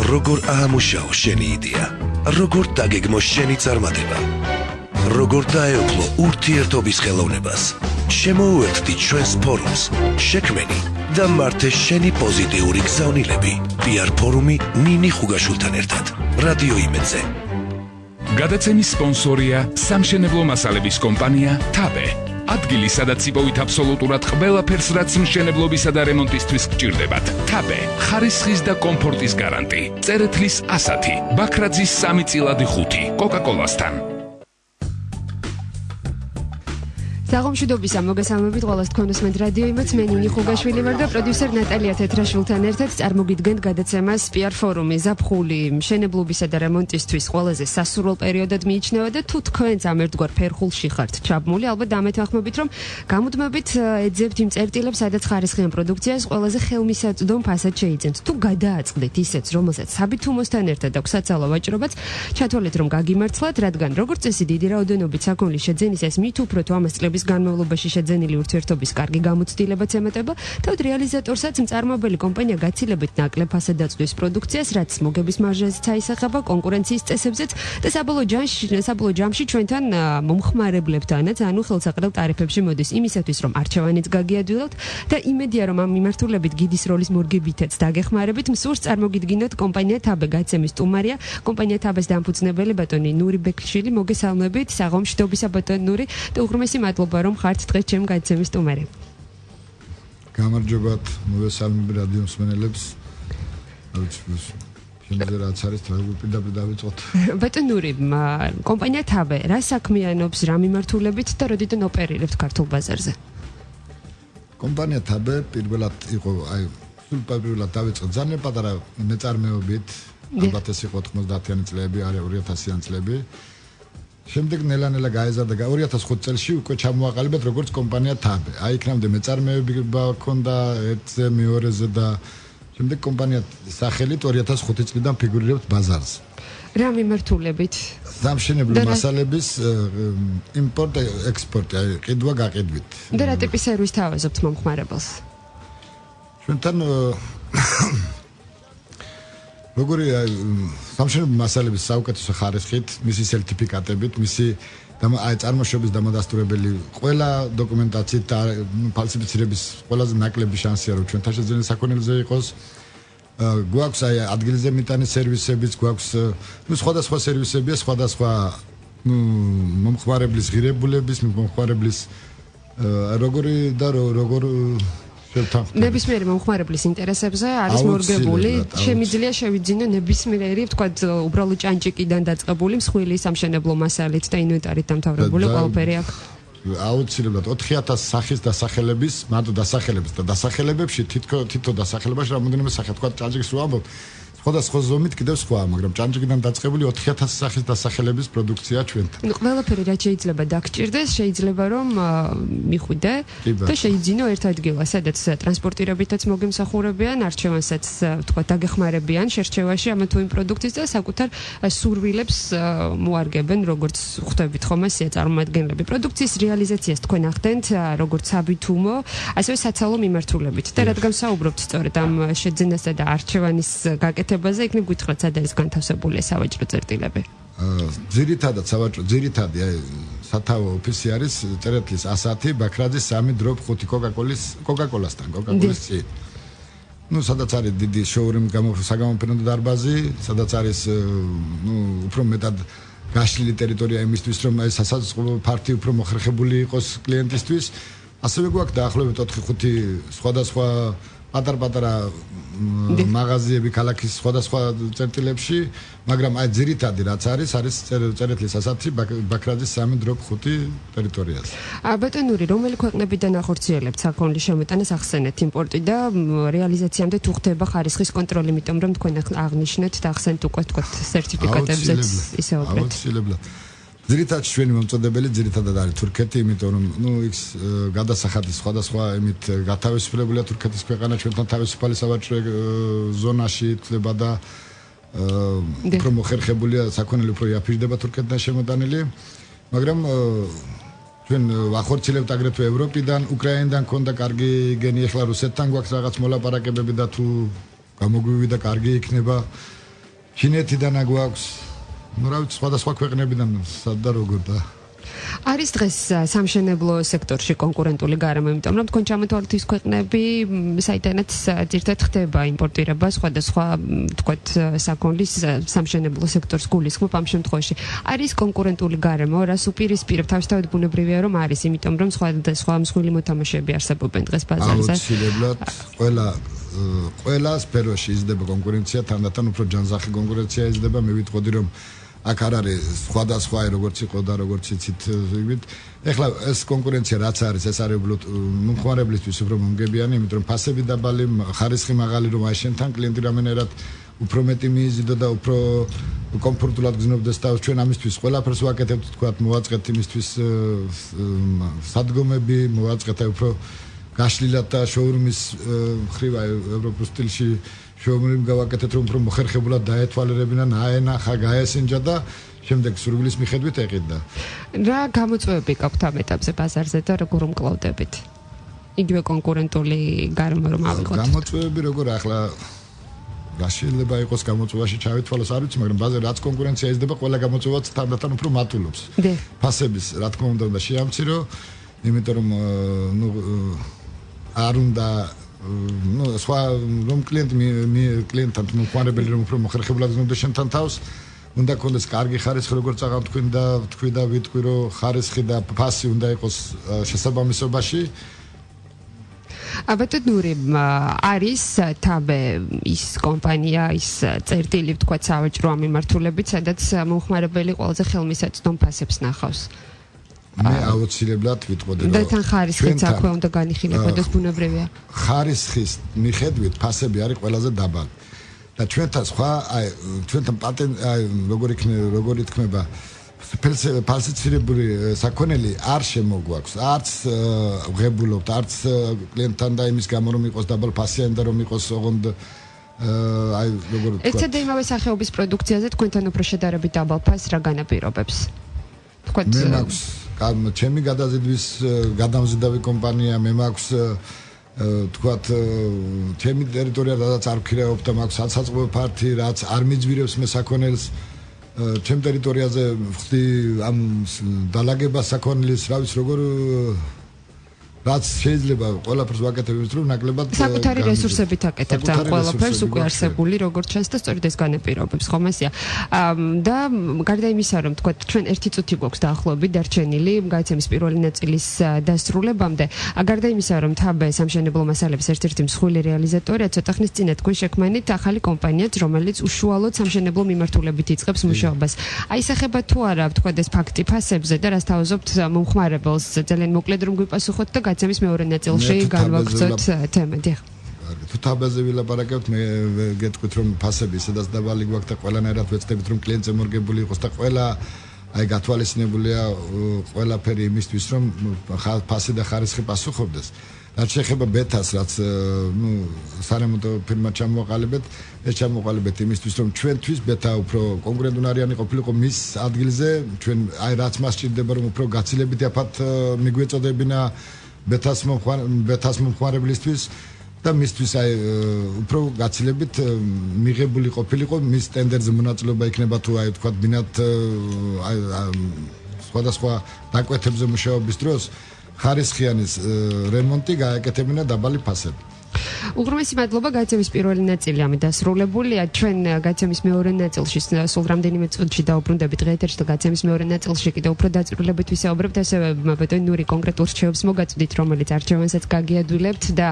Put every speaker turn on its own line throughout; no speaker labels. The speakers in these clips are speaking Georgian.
როგორ აამუშაო შენი იდეა, როგორ დაგეგმო შენი წარმატება, როგორ დაეუფლო ურთიერთობის ხელოვნებას, შემოუერთდი ჩვენს ფორუმს, შექმენი და მართე შენი პოზიტიური გზავნილები. PR ფორუმი ნინი ხუგაშვილთან ერთად. რადიო იმედზე.
გადაცემის სპონსორია სამშენებლო მასალების კომპანია TABE. ადგილი, სადაც იპოვით აბსოლუტურად ყველაფერს, რაც მშენებლობისა და რემონტისთვის გჭირდებათ. TABE, ხარისხის და კომფორტის გარანტი. წერეთლის 100, ბაქრაძის 3.5, კოკა-კოლასთან.
საღამოშიდობისა მოგესალმებით ყველას თქვენს მეთ რადიო იმედს მე ნინი ხუგაშვილი ვარ და პროდიუსერ ნატალია თეთრაშვილთან ერთად წარმოგიდგენთ გადაცემას PR ფორუმი ზაფხული მშენებლობისა და რემონტისთვის ყველაზე სასურველ პერიოდად მიიჩნევა და თუ თქვენც ამ ერთგვარ ფერხულში ხართ ჩაბმული, ალბათ დამეთანხმებით რომ გამუდმებით ეძებთ იმ წერტილებს, სადაც ხარისხიან პროდუქციას ყველაზე ხელმისაწვდომ ფასად შეიძენთ. თუ გადააწყდით ისეთს, რომელსაც საბითუმოსთან ერთად აქვს საცალო ვაჭრობაც, ჩათვალეთ რომ გაგიმართლათ, რადგან როგორც წესი დიდი რაოდენობით საქონლის შეძენისას მით უფრო თუ ამას წლების განმავლობაში შეძენილი ურთიერთობის კარგი გამოცდილებაც ემატება, თავად რეალიზატორსაც მწარმოებელი კომპანია გაცილებით ნაკლებ ფასად დაწვდის პროდუქციას, რაც მოგების მარჟაზეც აისახება, კონკურენციის წესებზეც და საბოლოო ჯამში ჩვენთან მომხმარებლებთანაც, ანუ ხელსაყრელ ტარიფებში მოდის იმისათვის, რომ არჩევანიც გაგიადვილოთ და იმედია, რომ ამ მიმართულებით გიდის როლის მორგებითაც დაგეხმარებით, მსურს წარმოგიდგინოთ კომპანია TABE გაცემის სტუმარია, კომპანია TABE-ს დამფუძნებელი ბატონი ნური ბექლიშვილი, მოგესალმებით, საღამოშიდობისა ბატონ ნური და უღრმესი მადლობა რომ ხართ დღეს ჩემ გადაცემის სტუმარი.
გამარჯობათ, მოგესალმებით რადიო მსმენელებს. შენზე რაც არის პირდაპირ დავიწყოთ.
ბატონ ნური, კომპანია TABE რა საქმიანობს, რა მიმართულებით და როდიდან ოპერირებთ ქართულ ბაზარზე?
კომპანია TABE პირველად იყო, სრულპირად დავიწყო ძალიან პატარა მეწარმეობით, ალბათ ეს იყო 90-იანი წლები, არა 2000-იანი წლები. შემდეგ ნელა-ნელა გაეზარდა 2005 წელს უკვე ჩამოაყალიბეთ როგორც კომპანია TABE. აი იქნამდე მეწარმეობა ჰქონდა ერთზე, მეორეზე და შემდეგ კომპანია სახელით 2005 წლიდან ფიგურირებთ ბაზარზე.
რა მიმართულებით?
სამშენებლო მასალების იმპორტ, ექსპორტი, აი ყიდვა-გაყიდვით.
და რა ტიპის სერვისს თავაზობთ მომხმარებელს?
ჩვენთან როგორი სამშენებლო მასალების საუკეთესო ხარისხით, მისი სერტიფიკატებით, მისი წარმოშობის დამადასტურებელი ყველა დოკუმენტაციით და ფალსიფიცირების ყველაზე ნაკლები შანსია რომ ჩვენთან შეძენილი საქონელზე იყოს. გვაქვს აი ადგილზე მიტანი სერვისებიც, გვაქვს სხვადასხვა სერვისებია, სხვადასხვა მომხმარებლის ღირებულების, მომხმარებლის როგორი და როგორ ნებისმიერი მომხმარებლის ინტერესებზე არის მორგებული, შემიძლია შევიძინო ნებისმიერი, ვთქვათ, უბრალო ჭანჭიკიდან დაწყებული მსხვილი სამშენებლო მასალით და ინვენტარით დამთავრებული ყველაფერი აქვს. აუცილებლად 4000 სახის დასახელების, მარტო დასახელების და დასახელებებში თითო დასახელებაში რამოდენიმე სახე, ვთქვათ, ჭანჭიკს რო ამბობ, სხვადასხვა ზომით კიდევ სხვა, მაგრამ ჭანჭიკიდან დაწყებული 4000 სახის დასახელების პროდუქცია ჩვენთან.
ყველაფერი რაც შეიძლება დაგჭირდეს, შეიძლება რომ მიხვიდე და შეიძინო ერთ ადგილას, სადაც ტრანსპორტირებითაც მოგემსახურებიან, არჩევანსაც ვთქვათ დაგეხმარებიან შერჩევაში ამა თუ იმ პროდუქტის და საკუთარ სურვილებს მოარგებენ, როგორც ხვდებით ხომ ესეა წარმომადგენლები. პროდუქციის რეალიზაციას თქვენ ახდენთ როგორც საბითუმო, ასევე საცალო მიმართულებით. და რადგან საუბრობთ სწორედ ამ შეძენასა და არჩევანის გაკეთებაზე იქნებ გითხრათ, სად არის განთავსებული სავაჭრო წერტილები?
ძირითადად სავაჭრო, ძირითადი აი სათავო ოფისი არის წერეთლის 100, ბაქრაძის 3.5 კოკა-კოლასთან, კოკა-კოლის წინ. სადაც არის დიდი შოურუმი, საგამოფენო დარბაზი, სადაც არის უფრო მეტად გაშლილი ტერიტორია იმისთვის, რომ აი სასაწყობო ფართი უფრო მოხერხებული იყოს კლიენტისთვის. ასევე გვაქვს დაახლოებით 4-5 სხვადასხვა პატარ-პატარა მაღაზიები ქალაქის სხვადასხვა წერტილებში, მაგრამ აი ძირითადი რაც არის წერეთლის 100 ბაქრაძის 3.5 ტერიტორიაზე.
ბატონ ნური, რომელი ქვეყნებიდან ახორციელებთ საქონლის შემოტანას, ახსენეთ იმპორტი და რეალიზაციამდე თუ ხდება ხარისხის კონტროლი, იმიტომ რომ თქვენ აღნიშნეთ და ახსენეთ უკვე თქვათ სერტიფიკატებზეც ისეობრეთ.
აუცილებლად. ძირითადად ჩვენი მომწოდებელი ძირითადად არის თურქეთი, იმიტომ რომ იქ გადასახადის სხვადასხვა იმით გათავისუფლებულია თურქეთის ქვეყანა ჩვენთან თავისუფალი სავაჭრო ზონაში ითვლება და უფრო მოხერხებულია საქონელი უფრო იაფიჭდება თურქეთიდან შემოტანილი, მაგრამ ჩვენ ვახორციელებთ აგრეთვე ევროპიდან, უკრაინიდან ქონდა კარგი გენი, ახლა რუსეთთან გვაქვს რაღაც მოლაპარაკებები და თუ გამოგვივიდა კარგი იქნება. ჩინეთიდან აგვაქვს ну რა ვიცი სხვადასხვა ქვეყნებიდან სად და როგორ და
არის დღეს სამშენებლო სექტორში კონკურენტული გარემო, იმიტომ რომ თქვენ ჩამოთვალეთ ის ქვეყნები, საიდანაც ძირთად ხდება იმპორტირება სხვადასხვა თქვათ საქონლის სამშენებლო სექტორს გულისხმობ ამ შემთხვევაში. არის კონკურენტული გარემო, რას უპირისპირებ, თავისთავად ბუნებრივია რომ არის, იმიტომ რომ სხვა მსხვილი მოთამაშეები არსებობენ დღეს ბაზარზე.
აუცილებლად ყველა სფეროში იზრდება კონკურენცია, თანდათან უფრო ჯანსაღი კონკურენცია იზრდება, მე ვიტყოდი რომ აქ არ არის სხვადასხვა როგორც იყო და როგორც იცით იგივით. ეხლა ეს კონკურენცია რაც არის, ეს არის უბრალოდ მომხმარებლისთვის უფრო მომგებიანი, იმიტომ რომ ფასები დაბალი, ხარისხი მაღალი, რომ აი შენთან კლიენტი რამენერად უფრო მეტი მიიზიდო და უფრო კომფორტულად გზნობდეს თავს. ჩვენ ამისთვის ყველაფერს ვაკეთებთ, თქვათ, მოვაწყეთ იმისთვის სადგომები, მოვაწყეთ აი უფრო გაშლილად და შოურუმის მხრივ აი ევროპულ სტილში შოურუმი გავაკეთეთ, რომ უფრო მოხერხებულად დაეთვალიერებინა, აენახა, გაესინჯა და შემდეგ სურვილის მიხედვით ეყიდა.
რა გამოწვევები გაქვთ ამ ეტაპზე ბაზარზე და როგორ უმკლავდებით? იგივე კონკურენტული გარემო რომ ავიღოთ.
გამოწვევები როგორ ახლა რა შეიძლება იყოს გამოწვევაში ჩავითვალოს, არ ვიცი, მაგრამ ბაზარზე რაც კონკურენცია იზრდება, ყველა გამოწვევაც თანდათან უფრო მატულობს. ფასების რა თქმა უნდა შეამცირო, იმიტომ რომ არ უნდა სხვა რომ კლიენტთან მომხმარებელი რომ უფრო მოხერხებულად გზნობდეს შენთან თავს, უნდა გქონდეს კარგი ხარისხი, როგორც აღარ თქვი და ვიტყვი, რომ ხარისხი და ფასი უნდა იყოს შესაბამისობაში.
აბა ნური არის თაბე ის კომპანია, ის წერტილი თქვა სავაჭრო მიმართულებით, სადაც მომხმარებელი ყველაზე ხელმისაწვდომ ფასებს ნახავს.
მე აუცილებლად ვიტყოდი რომ
და თან ხარისხიც აქვე უნდა განიხილებოდეს ბუნებრივია.
ხარისხის მიხედვით ფასები არის ყველაზე დაბალი. და ჩვენთან სხვა აი ჩვენთან როგორ ითქმება ფალსიფიცირებული საქონელი არ შემოგვაქვს, არც ვღებულობთ, არც კლიენტთან და იმის გამო რომ იყოს დაბალ ფასიანი და რომ იყოს ოღონდ აი როგორ ვთქვა.
ეცად იმავე სახეობის პროდუქციაზე თქვენთან უფრო შედარებით დაბალ ფასს რა განაპირობებს? თქვათ
მე მაქვს ჩემი გადაზიდვის გადამზიდავი კომპანია, მე მაქვს თქვათ ჩემი ტერიტორია რაც არ ვქირაობ და მაქვს საცხოვრებელ ფართი, რაც არ მიძვირებს მე საქონელს ჩემ ტერიტორიაზე ვხდი ამ დალაგებას საქონლის, რა ვიცი როგორ რაც შეიძლება ყველაფერს ვაკეთებ, რომ ნაკლებად
საკუთარი რესურსებით აკეთებთ ამ ყველაფერს უკვე არსებული როგორც ჩანს და სწორედ ეს განაპირობებს ხომ ესია. და გარდა იმისა, რომ თქვა ჩვენ ერთი წუთი გვაქვს დაახლოებით დარჩენილი გაიცემის პირველი ნაწილის დასრულებამდე, გარდა იმისა, რომ თაბე სამშენებლო მასალების ერთ-ერთი მსხვილი რეალიზატორია, ცოტა ხნის წინ თქვენ შექმნით ახალი კომპანიაც, რომელიც უშუალოდ სამშენებლო მიმართულებით იწყებს მუშაობას. აისახება თუ არა, თქვა ეს ფაქტი ფასებზე და რას თავაზობთ მომხმარებელს, ძალიან მოკლედ რომ გვიპასუხოთ და გაცემის მეორე ნაწილში განვაგრძოთ თემები.
თუ თაბაზე ვილაპარაკებთ, მე გეტყვით რომ ფასები სადაც დაბალი გვაქვს და ყველანაირად ვეცდებით რომ კლიენტზე მორგებული იყოს და ყველა აი გათვალისწინებულია ყველაფერი იმისთვის რომ ფასი და ხარისხი პასუხობდეს. რაც შეეხება ბეთას, რაც სარემონტო ფირმა ჩამოყალიბეთ, ეს ჩამოყალიბეთ იმისთვის რომ ჩვენთვის ბეთა უფრო კონკურენტუნარიანი ყოფილიყო მის ადგილზე, ჩვენ აი რაც მას სჭირდება რომ უფრო გაცილებით აფათ მიგვეწოდებინა ბეთას მომხმარებლისთვის და მისთვის აი უფრო გაცილებით მიღებული ყოფილიყო მის ტენდერზე მონაწილეობა იქნება თუ აი თქვა ბინათ აი სხვადასხვა დაკვეთებზე მუშაობის დროს ხარისხიანის რემონტი გააკეთებინა დაბალი ფასები.
უღრმესი მადლობა, გაცემის პირველი ნაწილი ამით დასრულებულია. ჩვენ გაცემის მეორე ნაწილში სულ რამდენიმე წუთში დაუბრუნდებით დღეეთერში და გაცემის მეორე ნაწილში კიდევ უფრო დაწვრილებით ვისაუბრებთ, ასევე ბატონი ნური კონკრეტულ რჩევებს მოგაწვდით, რომელიც არჩევანსაც გაგიადვილებთ და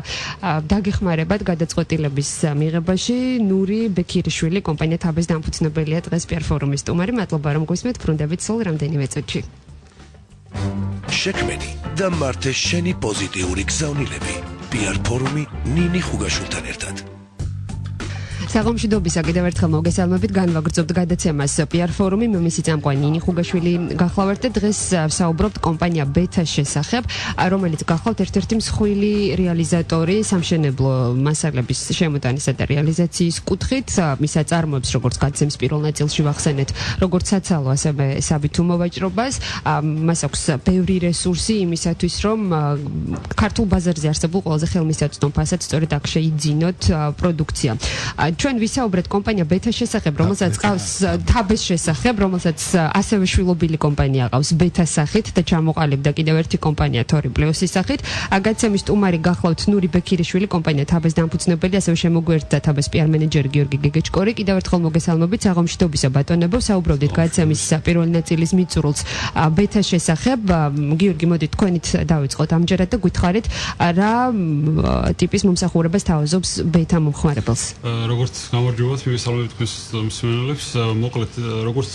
დაგეხმარებათ გადაწყვეტილების მიღებაში. ნური ბექირიშვილი, კომპანია თაბეს დამფუძნებელია, დღეს PR ფორუმის სტუმარი. მადლობა რომ გვისმენთ, ბრუნდებით სულ რამდენიმე წუთში.
შექმენი და მართე შენი პოზიტიური გზავნილები. PR ფორუმი ნინი ხუგაშვილთან ერთად.
საღამოშიდობისა კიდევ ერთხელ მოგესალმებით, განვაგრძობთ გადაცემას PR ფორუმი, მე მისი წამყვანი ნინი ხუგაშვილი გახლავართ და დღეს ვსაუბრობთ კომპანია ბეთას შესახებ, რომელიც გახლავთ ერთ-ერთი მსხვილი რეალიზატორი სამშენებლო მასალების შემოტანისა და რეალიზაციის კუთხით. მის აწარმოებს, როგორც გაცემის პირველ ნაწილში ვახსენეთ, როგორც საცალო, ასევე საბითუმო ვაჭრობას. მას აქვს ბევრი რესურსი იმისათვის, რომ ქართულ ბაზარზე არსებულ ყველაზე ხელმისაწვდომ ფასად სწორედ აქ შეიძინოთ პროდუქცია. ჩვენ ვისაუბრეთ კომპანია ბეთას შესახებ, რომელსაც ყავს თაბეს შესახებ, რომელსაც ასევე შვილობილი კომპანია ყავს ბეთას სახით და ჩამოყალიბდა კიდევ ერთი კომპანია თორი პლუსის სახით. გაცემის სტუმარი გახლავთ ნური ბექირიშვილი, კომპანია თაბეს დამფუძნებელი, ასევე შემოგვიერთდა თაბეს PR მენეჯერი გიორგი გეგეჭკორი. კიდევ ერთხელ მოგესალმებით, საღამოშტობისა ბატონებო, საუბრობდით გაცემის პირველი ნაწილის მიწურულს ბეთას შესახებ. გიორგი, მოდით თქვენით დავიწყოთ ამჯერად და გითხარით რა ტიპის მომსახურებას თავაზობს ბეთა მომხმარებელს.
როგორც გამარჯობათ, მივესალმებით თქვენს მსმენელებს. მოკლედ, როგორც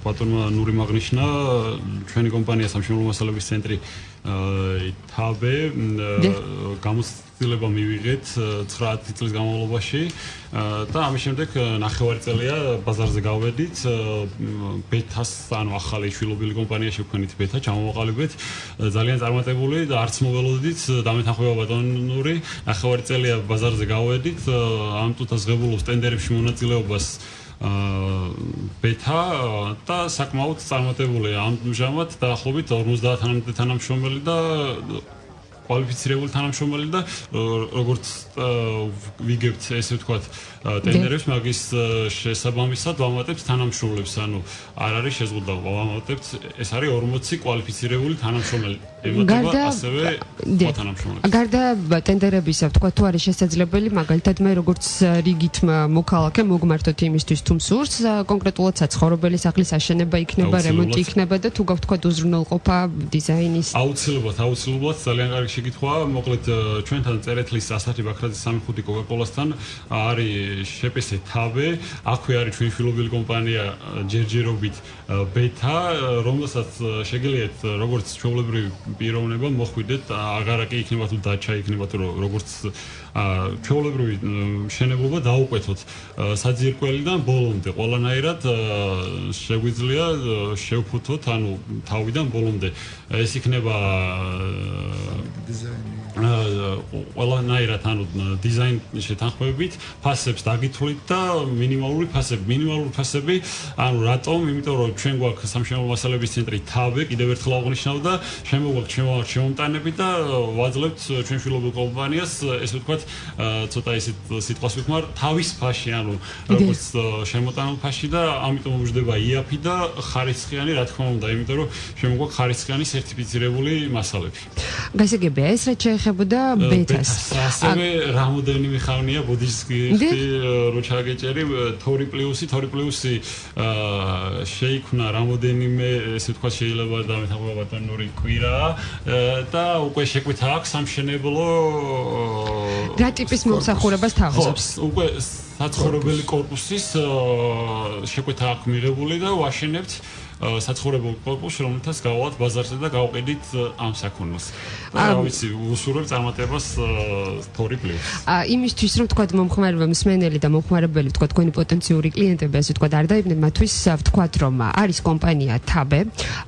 ბატონმა ნური აღნიშნა, ჩვენი კომპანია სამშენებლო მასალების ცენტრი თაბე გამოცდილება მივიღეთ 9 წლის განმავლობაში და ამის შემდეგ 9 წელია ბაზარზე გავედით ბეთას, ანუ ახალი შვილობილი კომპანია შევქმნით ბეთა, ჩამოვაყალიბეთ, ძალიან წარმატებული და არც მოველოდით დამეთანხმება ბატონ ნური, 9 წელია ბაზარზე გავედით, ამ წუთას ღებულობს ტენდერებში მონაწილეობას ბეთა და საკმაოდ წარმატებულია. ამჟამად დაახლოებით 50 თანამშრომელი და კვალიფიცირებული თანამშრომელი და როგორც ვიგებთ ესე ვთქვათ ტენდერებს, მაგის შესაბამისად ვამატებთ თანამშრომლებს, ანუ არ არის შეზღუდვა, ვამატებთ, ეს არის 40 კვალიფიცირებული თანამშრომელი. ემატება ასევე თანამშრომლებს.
გარდა ტენდერებისა, ვთქვათ, თუ არის შესაძლებელი, მაგალითად მე როგორც რიგით მოქალაქე მოგმართოთ იმისთვის თუ მსურს, კონკრეტულად საცხოვრებელი სახლის აშენება იქნება, რემონტი იქნება და თუ გავთქვათ უზრუნველყოფა დიზაინის.
აუცილებლად, ძალიან კარგი შეკითხვაა. მოკლედ ჩვენთან წერეთლის ასათი ბაქრაძის 3-5 კოკაკოლასთან არის შეპესე თაბე, აქვე არის ჩვენი შვილობილი კომპანია ჯერჯერობით ბეთა, რომელსაც შეგიძლიათ როგორც ჩვეულებრივი პიროვნება მოხვიდეთ, აგარაკი იქნება თუ დაჩა იქნება თუ როგორც ჩვეულებრივი მშენებლობა დაუკვეთოთ საძირკველიდან ბოლომდე, ყველანაირად შეგვიძლია შევფუთოთ, ანუ თავიდან ბოლომდე. ეს იქნება ყველანაირად, ანუ დიზაინ შეთანხმებით, ფასებს დაგითვლით და მინიმალური ფასები, ანუ რატომ? იმიტომ რომ ჩვენ გვაქვს სამშენებლო მასალების ცენტრი თაბე, კიდევ ერთხელ აღნიშნავ და შემოგვაქვს შემომტანები და ვაძლევთ ჩვენ შვილობილ კომპანიას, ესე ვთქვათ, ცოტა ისეთ სიტყვას ვიხმარ, თავის ფასში, ანუ როგორც შემოტანილ ფასში და ამიტომ მომждდება იაფი და ხარისხიანი, რა თქმა უნდა, იმიტომ რომ შემოგვაქვს ხარისხიანი სერტიფიცირებული მასალები.
გასაგებია, ეს რაც შეეხებოდა ბეთას.
ასევე რამოდენიმე ხანია ბოდიშსკი რო ჩაგეჭერი თორი პლუსი შეიქმნა რამოდენიმე, ესე ვთქვათ, შეიძლება დამეთანხმება ბატონ ნური კვირა და უკვე შეკვეთა აქვს სამშენებლო
რა ტიპის მომსახურებას თავაზობს?
უკვე საცხოვრებელი კორპუსის შეკვეთა აქვს მიღებული და ვაშენებთ საცხოვრებელ კორპუსს, რომელთაც გავალთ ბაზარზე და გავყიდით ამ საქონელს. რა ვიცი, უსურვებ წარმატებას თორი პლუს.
იმისთვის რომ თქვა მომხმარებელ მსმენელი და მომხმარებელი თქვა თქვენი პოტენციური კლიენტები, ასე თქვა არ დაიბნენ, მათთვის ვთქვათ რომ არის კომპანია თაბე,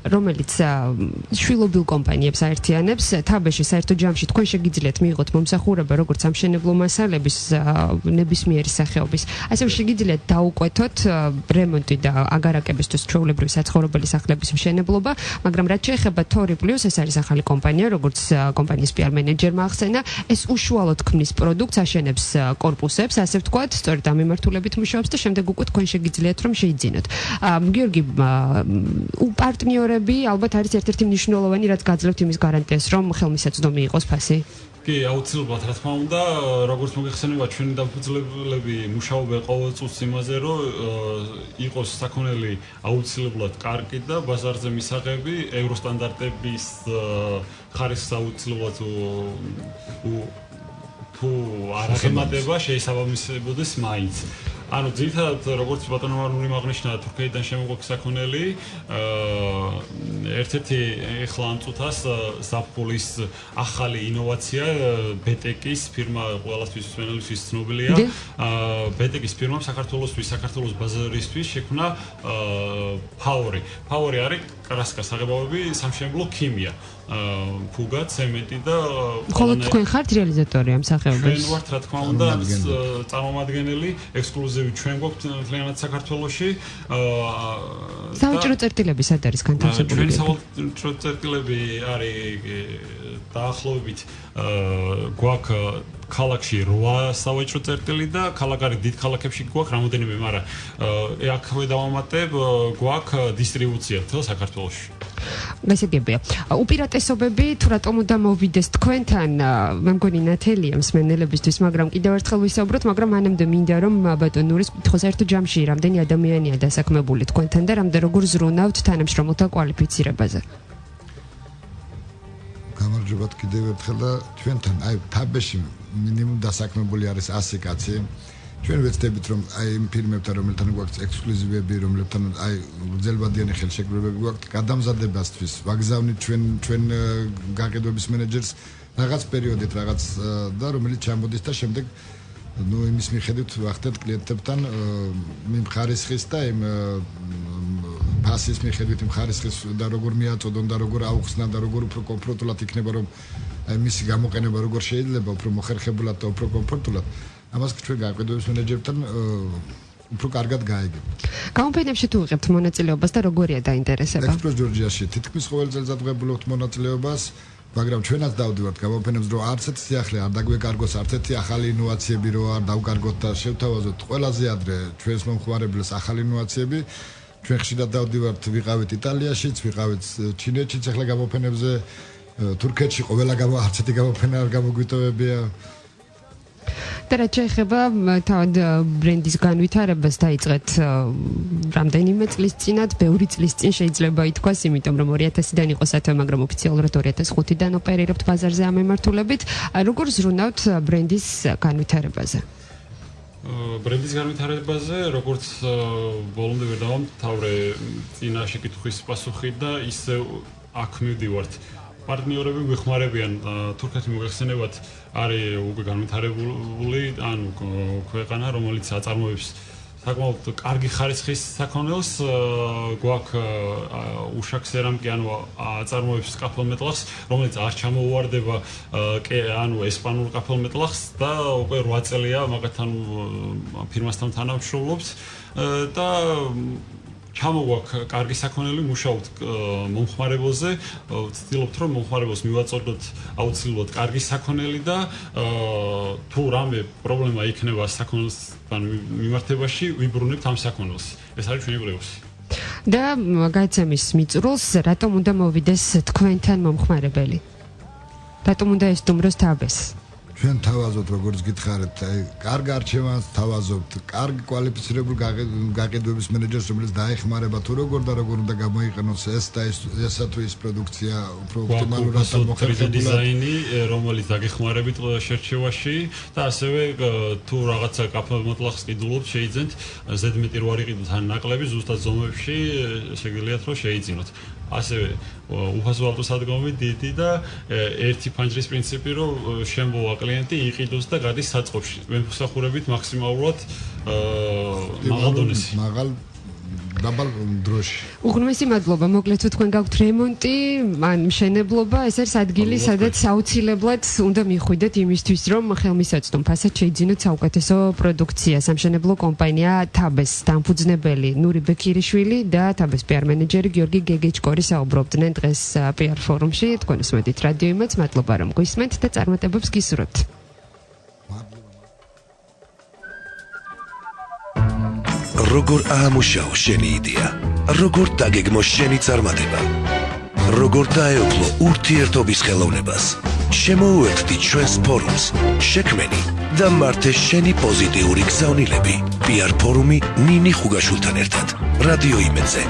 რომელიც შვილობილ კომპანიებს აერთიანებს. თაბეში საერთო ჯამში თქვენ შეგიძლიათ მიიღოთ მომსახურება როგორც სამშენებლო მასალების ნებისმიერი სახეობის, ასევე შეგიძლიათ დაუკვეთოთ რემონტი და აგარაკებისთვის ჩვეულებრივი საცხოვრებელი სახლების მშენებლობა, მაგრამ რაც შეეხება თორი პლუს, ეს არის ახალი კომპანია, როგორც კომპანიის PR მენეჯერმა ახსენა, ეს უშუალოდ ქმნის პროდუქტს, აშენებს კორპუსებს, ასე ვთქვათ, სწორედ ამ მიმართულებით მუშაობს და შემდეგ უკვე თქვენ შეგიძლიათ რომ შეიძინოთ. გიორგი, პარტნიორები ალბათ არის ერთ-ერთი მნიშვნელოვანი, რაც გაძლევთ იმის გარანტიას, რომ ხელმისაწვდომი იყოს ფასი.
კი, აუცილებლად, რა თქმა უნდა, როგორც მოგეხსენება, ჩვენი დამფუძნებლები მუშაობენ ყოველწუთს იმაზე, რომ იყოს საქონელი აუცილებლად კარგი და ბაზარზე მისაღები, ევროსტანდარტების ხარისხს აუცილებლად თუ არ აღემატება, შეესაბამისებოდეს მაინც. ანუ ძირითადად როგორც ბატონმა ნური აღნიშნა, თურქეთიდან შემოგვაქვს საქონელი, ერთ-ერთი ახლა ამ წუთას საფულის ახალი ინოვაცია ბეტეკის ფირმა ყველასთვის მსმენელისთვის ცნობილია. ბეტეკის ფირმამ საქართველოს ბაზარისთვის შექმნა ფაორი. ფაორი არის კრასკა საღებავები, სამშენებლო ქიმია. ფუგა, ცემენტი და
ხოლო თქვენ ხართ რეალიზატორი ამ სახეობის?
ჩვენ ვართ, რა თქმა უნდა, წარმომადგენელი, ექსკლუზივი ჩვენ გვაქვს მთლიანად საქართველოში.
საავჭრო წერტილები სად არის განთავსებული?
ჩვენი საავჭრო წერტილები არის დაახლოებით გვაქვს ქალაქში 8 სავაჭრო წერტილი და ქალაქარი დიდ ქალაქებში გვაქვს რამოდენიმე, მაგრამ აქვე დავამატებ გვაქვს დისტრიბუცია თელ საქართველოში.
გასაგებია. უპირატესობები თუ რატომ უნდა მოვიდეს თქვენთან, მე მგონი ნათელია მსმენელებისთვის, მაგრამ კიდევ ერთხელ ვისაუბროთ, მაგრამ მანამდე მინდა რომ ბატონ ნურის კითხოს ერთ ჯამში რამდენი ადამიანია დასაქმებული თქვენთან და რამდენი როგორ ზრუნავთ თანამშრომელთა კვალიფიცირებაზე.
გამარჯობათ კიდევ ერთხელ და ჩვენთან აი თაბეში მინიმუმ დასაქმებული არის 100 კაცი. ჩვენ ვეცდებით რომ აი იმ ფირმებთან რომელთან გვაქვს ექსკლუზივები, რომლებთან აი გრძელვადიანი ხელშეკრულებები გვაქვს, გადამზადებასთვის ვაგზავნით ჩვენ გაყიდვების მენეჯერს რაღაც პერიოდით რაღაც და რომელიც ჩამოდის და შემდეგ იმის მიხედვით ვახდეთ კლიენტებთან იმ ხარისხის და იმ ფასის მიხედვით იმ ხარისხის და როგორ მიაწოდონ და როგორ აუხსნა და როგორ უფრო კომფორტულად იქნება რომ აი მისი გამოყენება როგორ შეიძლება უფრო მოხერხებულად და უფრო კომფორტულად ამას ჩვენ გაყიდვების მენეჯერთან უფრო კარგად გაიგებთ.
გამოფენებში თუ ვიღებთ მონაწილეობას და როგორია დაინტერესება?
ექსპრეს ჯორჯიაში თითქმის ყოველ წელს ვიღებთ მონაწილეობას, მაგრამ ჩვენაც დავდივართ გამოფენებს, რომ არც ერთი სიახლე არ დაგვეკარგოს, არც ერთი ახალი ინოვაციები რო არ დავკარგოთ და შევთავაზოთ ყველაზე ადრე ჩვენს მომხმარებელს ახალი ინოვაციები. ჩვენ ხშირად დავდივართ, ვიყავით იტალიაშიც, ვიყავით ჩინეთშიც, ახლა გამოფენებზე თურქეთში ყველა არც ერთი გამოფენა არ გამოგვიტოვებია.
და რაც შეეხება თავად ბრენდის განვითარებას დაიწყეთ რამდენიმე წლის წინათ, ბევრი წლის წინ შეიძლება ითქვას, იმიტომ რომ 2000-დან იყო სათვე, მაგრამ ოფიციალურად 2005-დან ოპერირებთ ბაზარზე ამ მიმართულებით. როგორ ზრუნავთ ბრენდის განვითარებაზე?
ბრენდის განვითარებაზე, როგორც ბოლომდე ვერ დავამთავრე წინა შეკითხვის პასუხი და ისე აქ მივდივართ. პარტნიორები გვეხმარებიან თურქეთი მოგეხსენებათ არის უკვე განვითარებული ანუ ქვეყანა რომელიც აწარმოებს საკმაოდ კარგი ხარისხის საქონელს გვაქვს უშაქ სერამიკი ანუ აწარმოებს კაფელმეტლახს რომელიც არ ჩამოუვარდება ანუ ესპანურ კაფელმეტლახს და უკვე 8 წელია მაგათთან ფირმასთან თანამშრომლობს და ჩამოგვაქვს კარგი საქონელი, მუშაობთ მომხმარებელზე, ვცდილობთ რომ მომხმარებელს მივაწოდოთ აუცილებლად კარგი საქონელი და თუ რამე პრობლემა იქნება საქონელთან მიმართებაში, ვიბრუნებთ ამ საქონელს. ეს არის ჩვენი პრიორიტეტი.
და გაიცემის მიწურულს რატომ უნდა მოვიდეს თქვენთან მომხმარებელი? რატომ უნდა ესტუმროს თაბეს?
ჩვენ თავაზობთ როგორც გითხარით, აი კარგ არჩევანს თავაზობთ, კარგი კვალიფიცირებული გაყიდვების მენეჯერს, რომელიც დაეხმარება თუ როგორ და როგორ უნდა გამოიყენოს ეს და ესა თუ ის პროდუქცია უფრო ოპტიმალურად და მოხერხებულად
დიზაინი, რომელიც დაგეხმარებით შერჩევაში და ასევე თუ რაღაცა კაფემეტლახს ყიდულობთ, შეიძენთ ზედმეტი რო არ იყიდოთ ან ნაკლები, ზუსტად ზომებში შეგიძლიათ რომ შეიძინოთ. ასევე უფასო ავტოსადგომი დიდი და ერთი ფანჯრის პრინციპი რომ შემოვა კლიენტი იყიდოს და გადის საწყობში. მემსახურებით მაქსიმალურად მაღალ დონეზე. დაბალ დროში.
უღრმესი მადლობა. მოკლედ თუ თქვენ გაქვთ რემონტი, ან მშენებლობა, ეს არის ადგილი, სადაც აუცილებლად უნდა მიხვიდეთ იმისთვის, რომ ხელმისაწვდომ ფასად შეიძინოთ საუკეთესო პროდუქცია. სამშენებლო კომპანია თაბეს დამფუძნებელი ნური ბექირიშვილი და თაბეს PR მენეჯერი გიორგი გეგეჭკორი საუბრობდნენ დღეს PR ფორუმში. თქვენ უსმენთ რადიო იმედს, მადლობა რომ გვისმენთ და წარმატებებს გისურვებთ.
როგორ აამუშაო შენი იდეა? როგორ დაგეგმო შენი წარმატება? როგორ დაეუფლო ურთიერთობის ხელოვნებას? შემოუერთდი ჩვენს ფორუმს, შექმენი და მართე შენი პოზიტიური გზავნილები. PR ფორუმი ნინი ხუგაშვილთან ერთად. რადიო იმედზე.